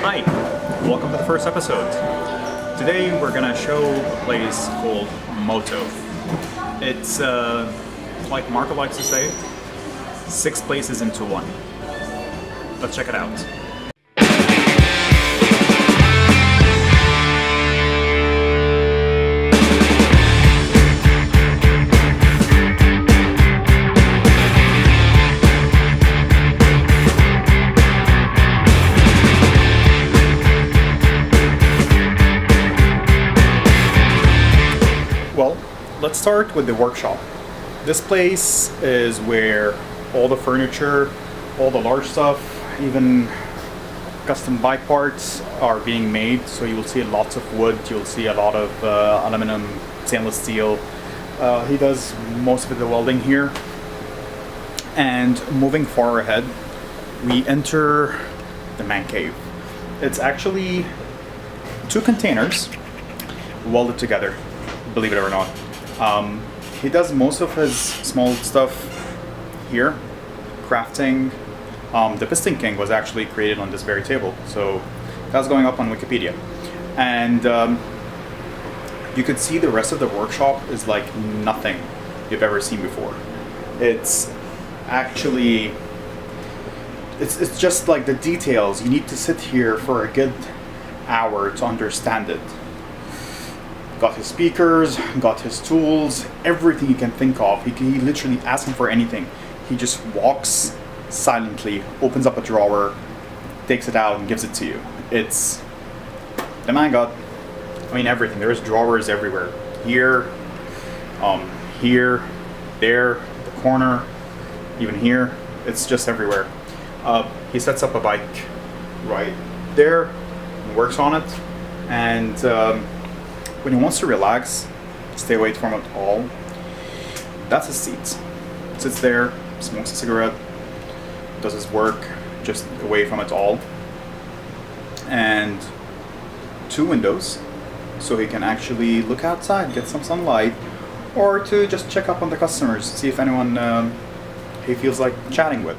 Hi, welcome to the first episode. Today we're gonna show a place called Möto. It's, like Marco likes to say, 6 places into one. Let's check it out. Well, let's start with the workshop. This place is where all the furniture, all the large stuff, even custom bike parts are being made. So you will see lots of wood, you'll see a lot of aluminum, stainless steel. He does most of the welding here. And moving far ahead, we enter the man cave. It's actually 2 containers welded together, believe it or not. He does most of his small stuff here, crafting. The Piston King was actually created on this very table, so that's going up on Wikipedia. And you could see the rest of the workshop is like nothing you've ever seen before. It's actually, it's just like the details. You need to sit here for a good hour to understand it. Got his speakers, got his tools, everything you can think of. He literally asks him for anything. He just walks silently, opens up a drawer, takes it out and gives it to you. It's, the man got, everything. There's drawers everywhere. Here, here, there, the corner, even here. It's just everywhere. He sets up a bike right there, works on it, and when he wants to relax, stay away from it all, that's his seat. Sits there, smokes a cigarette, does his work, just away from it all. And 2 windows, so he can actually look outside, get some sunlight, or to just check up on the customers, see if anyone he feels like chatting with.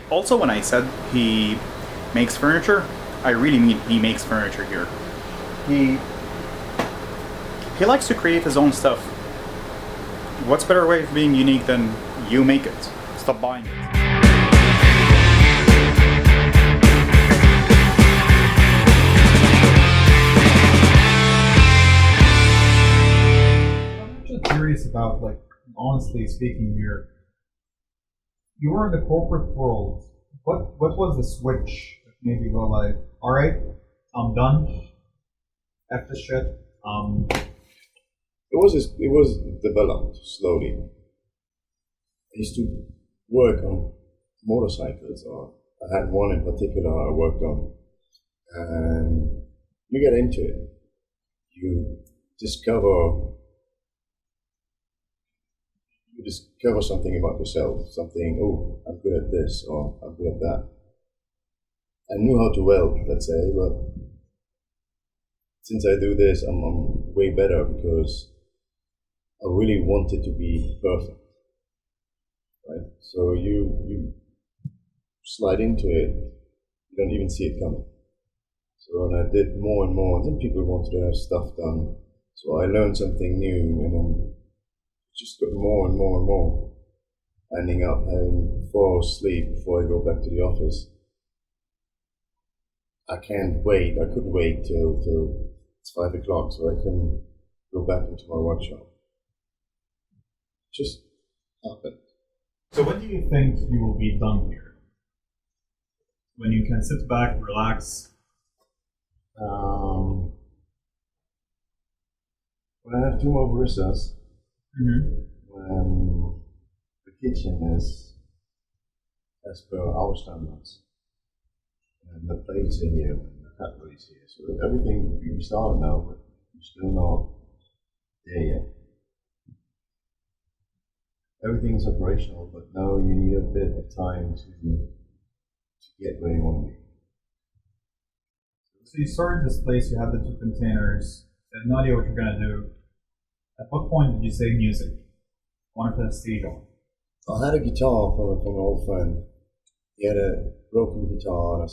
Also, when I said he makes furniture, I really mean he makes furniture here. He likes to create his own stuff. What's better way of being unique than you make it? Stop buying it. I'm actually curious about, honestly speaking here, you were in the corporate world. What was the switch that made you go like, all right, I'm done. F this shit. It was developed slowly. I used to work on motorcycles, or I had one in particular I worked on, and you get into it. You discover something about yourself, something, oh, I'm good at this, or I'm good at that. I knew how to weld, let's say, but since I do this, I'm way better because I really want it to be perfect, right? So you slide into it, you don't even see it coming. So when I did more and more, then people wanted to have stuff done, so I learned something new, and then just got more and more and more, ending up having 4 hours sleep before I go back to the office. I couldn't wait till it's 5 o'clock so I can go back into my workshop. Just happened. So when do you think you will be done here? When you can sit back, relax? When I have 2 more baristas, when the kitchen is as per our standards, and the plates in here, and the cutlery's here, so everything we started now, but we're still not there yet. everything is operational, but now you need a bit of time to get where you want to be. So you started this place, you had the 2 containers, you had no idea what you're going to do. At what point did you say music? I want to put a stage on. I had a guitar from an old friend. He had a broken guitar, and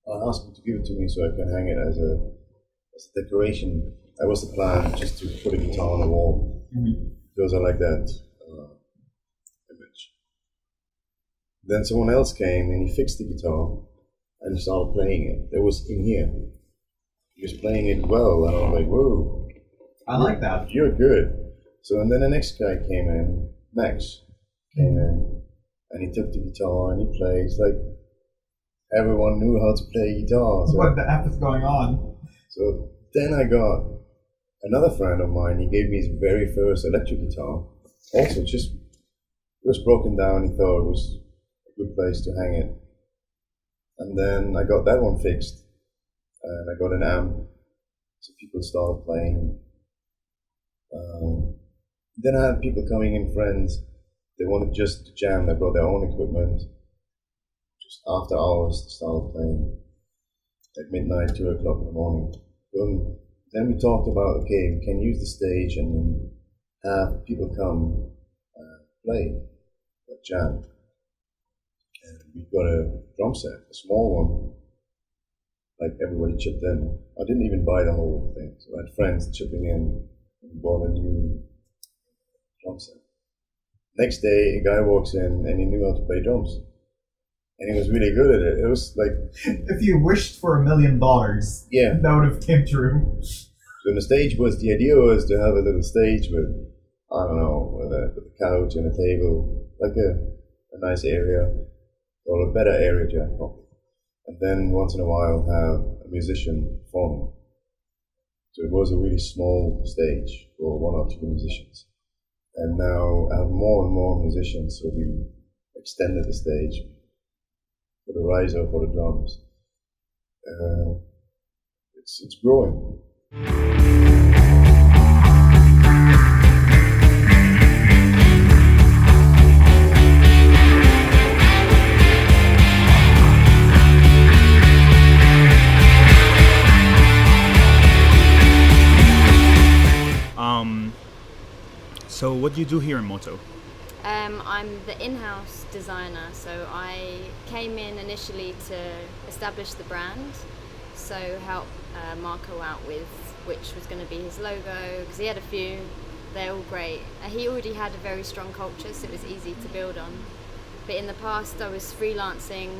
I asked him to give it to me so I can hang it as a decoration. That was the plan, just to put a guitar on the wall, because I like that image. Then someone else came and he fixed the guitar and he started playing it. It was in here. He was playing it well, and I was like, whoa. I like that. You're good. So, and then the next guy came in, Max came in, and he took the guitar and he played. It's like everyone knew how to play guitar. So, What the F is going on? so then I got another friend of mine. He gave me his very first electric guitar. Also, it was broken down. He thought it was a good place to hang it. And then I got that one fixed, and I got an amp, so people started playing. Then I had people coming in, friends. They wanted just to jam. They brought their own equipment. Just after hours, they started playing at midnight, 2 o'clock in the morning. Then we talked about, okay, we can use the stage and have people come play, like jam. And we got a drum set, a small one. Like everybody chipped in. I didn't even buy the whole thing. So I had friends chipping in and bought a new drum set. Next day, a guy walks in and he knew how to play drums. And he was really good at it. It was like... If you wished for $1 million, yeah, that would have came true. So the idea was to have a little stage with, I don't know, with a couch and a table, like a nice area, or a better area to have coffee. And then once in a while have a musician performing. So it was a really small stage for 1 or 2 musicians. And now I have more and more musicians, so we extended the stage for the riser, for the drums. It's growing. So what do you do here in Möto? I'm the in-house designer, so I came in initially to establish the brand, so help Marco out with which was going to be his logo, because he had a few, they're all great. He already had a very strong culture, so it was easy to build on. But in the past I was freelancing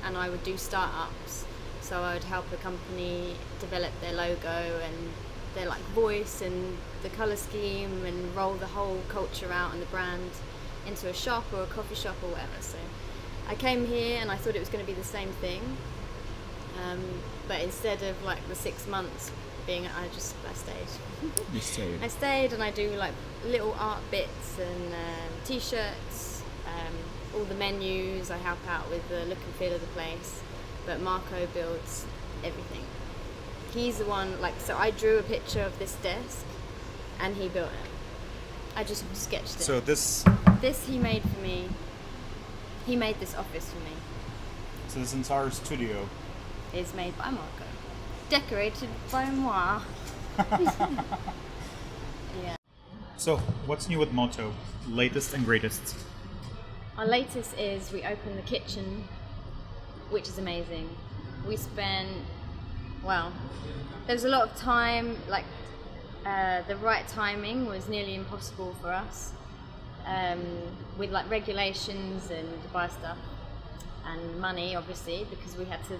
and I would do startups, so I would help a company develop their logo and their like voice and the colour scheme and roll the whole culture out and the brand into a shop or a coffee shop or whatever. So I came here and I thought it was going to be the same thing, but instead of like the 6 months being, I stayed. You stayed. I stayed and I do like little art bits and t-shirts, all the menus. I help out with the look and feel of the place, but Marco builds everything. He's the one, like, so I drew a picture of this desk and he built it. I just sketched it. So this he made for me. He made this office for me. So this entire studio Is made by Marco. Decorated by moi. Yeah. So what's new with Möto? Latest and greatest? Our latest is we opened the kitchen, which is amazing. We spent, well, there was a lot of time, like the right timing was nearly impossible for us, with like regulations and Dubai stuff and money obviously, because we had to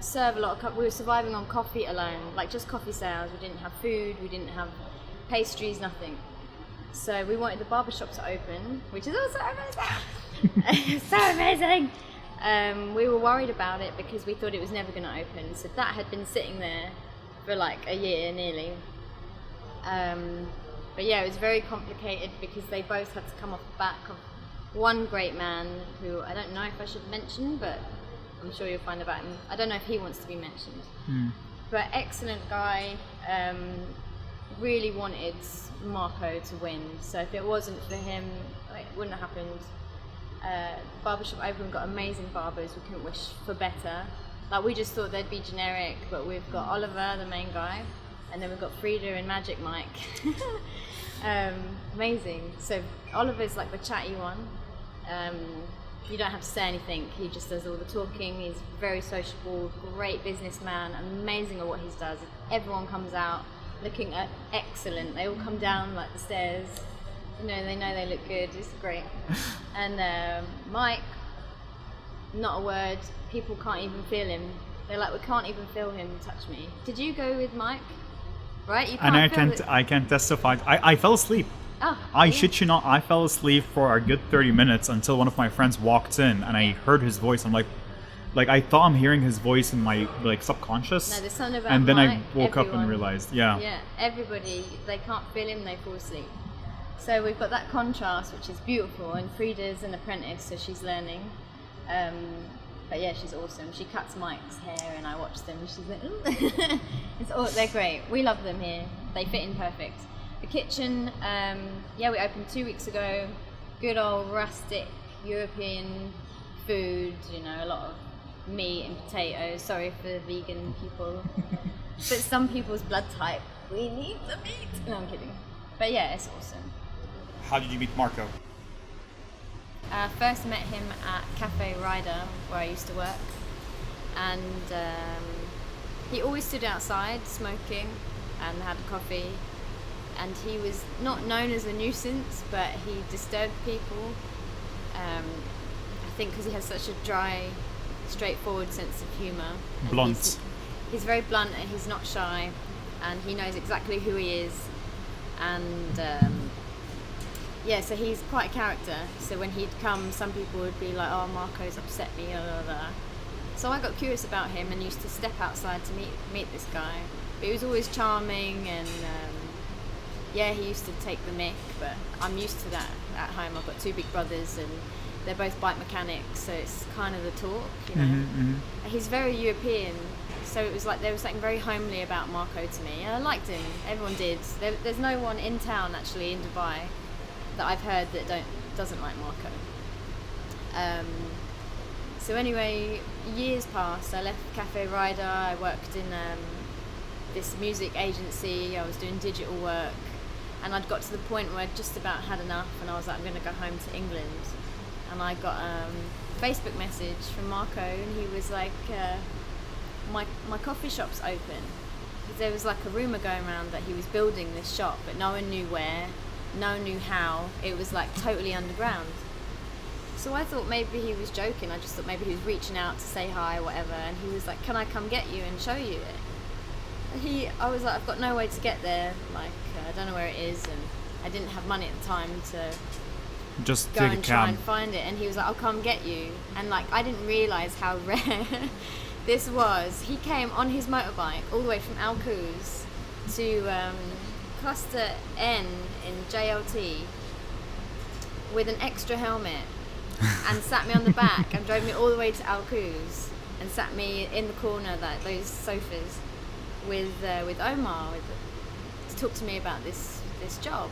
serve a lot of we were surviving on coffee alone, like just coffee sales. We didn't have food, we didn't have pastries, nothing. So we wanted the barbershop to open, which is also amazing. So amazing. We were worried about it because we thought it was never going to open. So that had been sitting there for like a year nearly. But yeah, it was very complicated because they both had to come off the back of one great man who I don't know if I should mention, but I'm sure you'll find about him. I don't know if he wants to be mentioned. But excellent guy. really wanted Marco to win. So if it wasn't for him, it wouldn't have happened. Barbershop open, got amazing barbers. We couldn't wish for better. Like, we just thought they'd be generic, but we've got Oliver, the main guy, and then we've got Frida and Magic Mike. Amazing. So Oliver's like the chatty one. You don't have to say anything. He just does all the talking. He's very sociable, great businessman, amazing at what he does. Everyone comes out looking excellent. They all come down like the stairs. They know they look good. It's great. And Mike, not a word. People can't even feel him. They're like, we can't even feel him touch me. Did you go with Mike? Right? You can't I can't testify. I fell asleep. Oh, I shit you not, I fell asleep for a good 30 minutes until one of my friends walked in and I heard his voice. I'm like I thought I'm hearing his voice in my subconscious. No, there's something about and then Mike, I woke up and realized, Yeah, everybody, they can't feel him, they fall asleep. So we've got that contrast, which is beautiful, and Frida's an apprentice, so she's learning. But yeah, she's awesome. She cuts Mike's hair and I watch them. She's like, they're great. We love them here. They fit in perfect. The kitchen, we opened 2 weeks ago. Good old rustic European food, a lot of meat and potatoes. Sorry for the vegan people. But some people's blood type, we need the meat. No, I'm kidding. But yeah, it's awesome. How did you meet Marco? First met him at Cafe Rider, where I used to work. And he always stood outside smoking and had a coffee. And he was not known as a nuisance, but he disturbed people. I think because he has such a dry, straightforward sense of humour. Blunt. He's very blunt and he's not shy, and he knows exactly who he is. And so he's quite a character. So when he'd come, some people would be like, "Oh, Marco's upset me," blah, blah, blah. So I got curious about him and used to step outside to meet this guy. But he was always charming and. He used to take the mick, but I'm used to that at home. I've got two big brothers and they're both bike mechanics, so it's kind of the talk, Mm-hmm. He's very European, so it was like there was something very homely about Marco to me, and I liked him. Everyone did. There's no one in town, actually, in Dubai, that I've heard that doesn't like Marco. So anyway, years passed. I left Cafe Rider. I worked in this music agency. I was doing digital work. And I'd got to the point where I'd just about had enough, and I was like, I'm going to go home to England. And I got a Facebook message from Marco, and he was like, my coffee shop's open. Because there was like a rumour going around that he was building this shop, but no one knew where, no one knew how. It was like totally underground. So I thought maybe he was joking. I just thought maybe he was reaching out to say hi or whatever. And he was like, can I come get you and show you it? I was like, I've got no way to get there, I don't know where it is, and I didn't have money at the time to just go take and a try cab. and find it. And he was like, I'll come get you. And I didn't realise how rare this was. He came on his motorbike all the way from Al Quoz to Cluster N in JLT with an extra helmet and sat me on the back and drove me all the way to Al Quoz and sat me in the corner, those sofas, with Omar to talk to me about this job.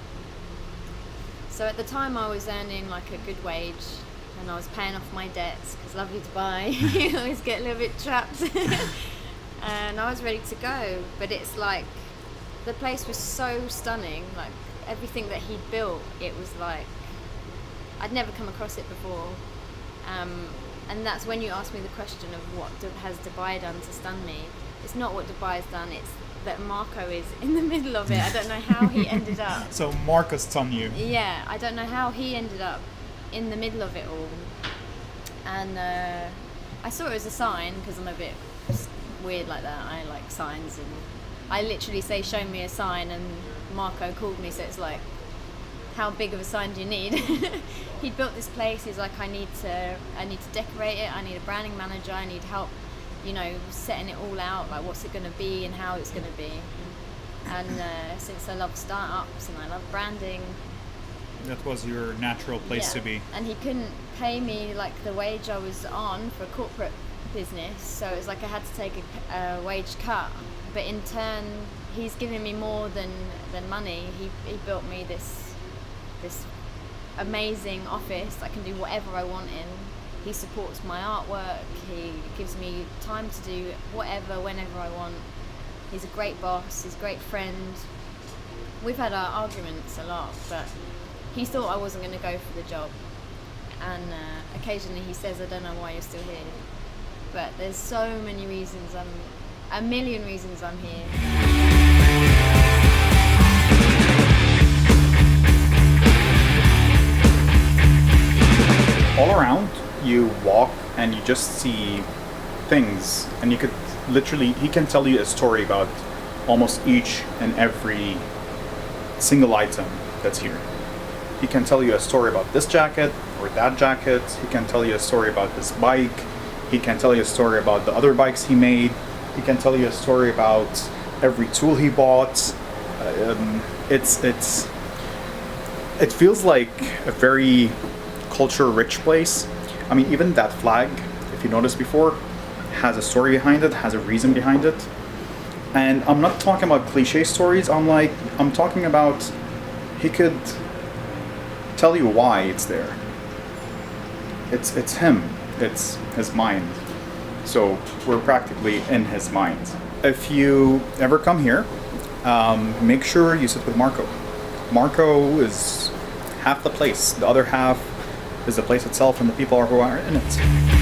So at the time I was earning a good wage and I was paying off my debts because lovely Dubai, you always get a little bit trapped. And I was ready to go, but it's the place was so stunning, everything that he'd built, it was I'd never come across it before. And that's when you asked me the question of what has Dubai done to stun me. It's not what Dubai's done, it's that Marco is in the middle of it. I don't know how he ended up. So Marco stunned you. Yeah, I don't know how he ended up in the middle of it all. And I saw it as a sign, because I'm a bit weird like that. I like signs, and I literally say, show me a sign, and Marco called me, so it's how big of a sign do you need? He'd built this place. He's like, I need to decorate it. I need a branding manager. I need help, setting it all out, what's it going to be and how it's going to be. And since I love startups and I love branding, that was your natural place to be. And he couldn't pay me the wage I was on for a corporate business, so it was I had to take a wage cut. But in turn, he's given me more than money. He built me this amazing office. I can do whatever I want in. He supports my artwork. He gives me time to do whatever, whenever I want. He's a great boss. He's a great friend. We've had our arguments a lot, but he thought I wasn't going to go for the job. And occasionally he says, I don't know why you're still here. But there's so many reasons, a million reasons I'm here. All around, you walk and you just see things, and you could literally, he can tell you a story about almost each and every single item that's here. He can tell you a story about this jacket or that jacket. He can tell you a story about this bike. He can tell you a story about the other bikes he made. He can tell you a story about every tool he bought. It feels like a very culture-rich place. I mean, even that flag, if you noticed before, has a story behind it, has a reason behind it. And I'm not talking about cliche stories. I'm talking about he could tell you why it's there. It's him. It's his mind. So we're practically in his mind. If you ever come here, make sure you sit with Marco. Marco is half the place. The other half is the place itself and the people who are in it.